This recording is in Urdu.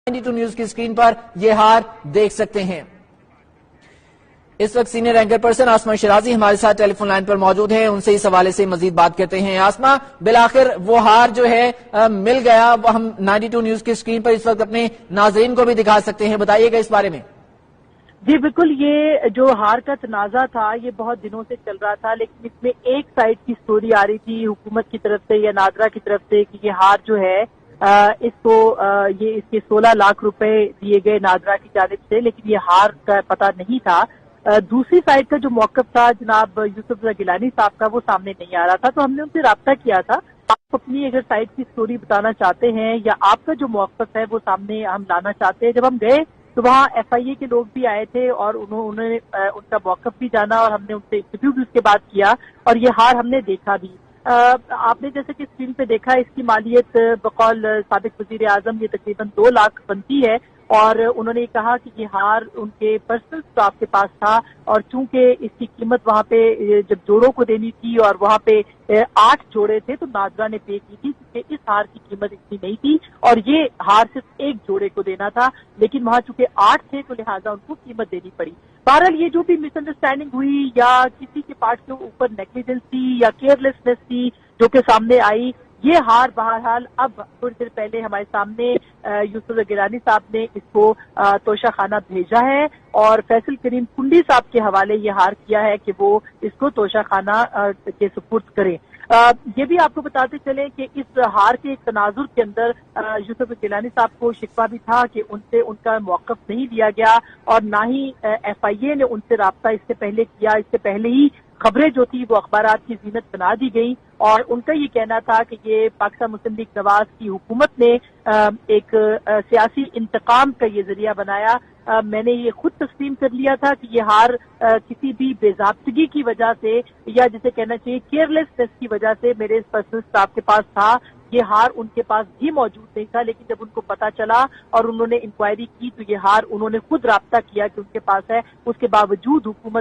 92 نیوز کی اسکرین پر یہ ہار دیکھ سکتے ہیں۔ اس وقت سینئر اینکر پرسن آسما شرازی ہمارے ساتھ ٹیلی فون لائن پر موجود ہیں، ان سے اس حوالے سے مزید بات کرتے ہیں۔ آسما، بالآخر وہ ہار جو ہے مل گیا، وہ ہم 92 نیوز کی اسکرین پر اس وقت اپنے ناظرین کو بھی دکھا سکتے ہیں، بتائیے گا اس بارے میں۔ جی بالکل، یہ جو ہار کا تنازع تھا یہ بہت دنوں سے چل رہا تھا، لیکن اس میں ایک سائڈ کی سٹوری آ رہی تھی حکومت کی طرف سے یا نادرا کی طرف سے کہ یہ ہار جو ہے اس کو یہ اس کے 16 لاکھ روپے دیے گئے نادرا کی جانب سے، لیکن یہ ہار کا پتہ نہیں تھا۔ دوسری سائڈ کا جو موقف تھا جناب یوسف گیلانی صاحب کا، وہ سامنے نہیں آ رہا تھا، تو ہم نے ان سے رابطہ کیا تھا۔ آپ اپنی اگر سائڈ کی سٹوری بتانا چاہتے ہیں یا آپ کا جو موقف ہے وہ سامنے ہم لانا چاہتے ہیں۔ جب ہم گئے تو وہاں ایف آئی اے کے لوگ بھی آئے تھے اور انہوں نے ان کا موقف بھی جانا اور ہم نے ان سے انٹرویو بھی اس کے بعد کیا، اور یہ ہار ہم نے دیکھا بھی۔ آپ نے جیسے کہ اسکرین پہ دیکھا، اس کی مالیت بقول سابق وزیر اعظم یہ تقریباً 2 لاکھ بنتی ہے، اور انہوں نے کہا کہ یہ ہار ان کے پرسنل اسٹاف کے پاس تھا، اور چونکہ اس کی قیمت وہاں پہ جب جوڑوں کو دینی تھی اور وہاں پہ 8 جوڑے تھے تو نادرا نے پے کی تھی، کیونکہ اس ہار کی قیمت اتنی نہیں تھی اور یہ ہار صرف 1 جوڑے کو دینا تھا، لیکن وہاں چونکہ 8 تھے تو لہٰذا ان کو قیمت دینی پڑی۔ بہرحال یہ جو بھی مس انڈرسٹینڈنگ ہوئی یا کسی کے پارٹ کے اوپر نیگلیجنس تھی یا کیئرلیسنس تھی جو کہ سامنے آئی، یہ ہار بہرحال اب تھوڑی دیر پہلے ہمارے سامنے یوسف گیلانی صاحب نے اس کو توشہ خانہ بھیجا ہے، اور فیصل کریم کنڈی صاحب کے حوالے یہ ہار کیا ہے کہ وہ اس کو توشہ خانہ کے سپرد کریں۔ یہ بھی آپ کو بتاتے چلیں کہ اس ہار کے ایک تناظر کے اندر یوسف گیلانی صاحب کو شکوہ بھی تھا کہ ان سے ان کا موقف نہیں لیا گیا، اور نہ ہی ایف آئی اے نے ان سے رابطہ اس سے پہلے کیا۔ اس سے پہلے ہی خبریں جو تھی وہ اخبارات کی زینت بنا دی گئی، اور ان کا یہ کہنا تھا کہ یہ پاکستان مسلم لیگ نواز کی حکومت نے ایک سیاسی انتقام کا یہ ذریعہ بنایا۔ میں نے یہ خود تسلیم کر لیا تھا کہ یہ ہار کسی بھی بے ضابطگی کی وجہ سے یا جسے کہنا چاہیے کیئرلیسنس کی وجہ سے میرے پرسنل اسٹاف کے پاس تھا۔ یہ ہار ان کے پاس بھی موجود نہیں تھا، لیکن جب ان کو پتا چلا اور انہوں نے انکوائری کی تو یہ ہار انہوں نے خود رابطہ کیا کہ ان کے پاس ہے، اس کے باوجود حکومت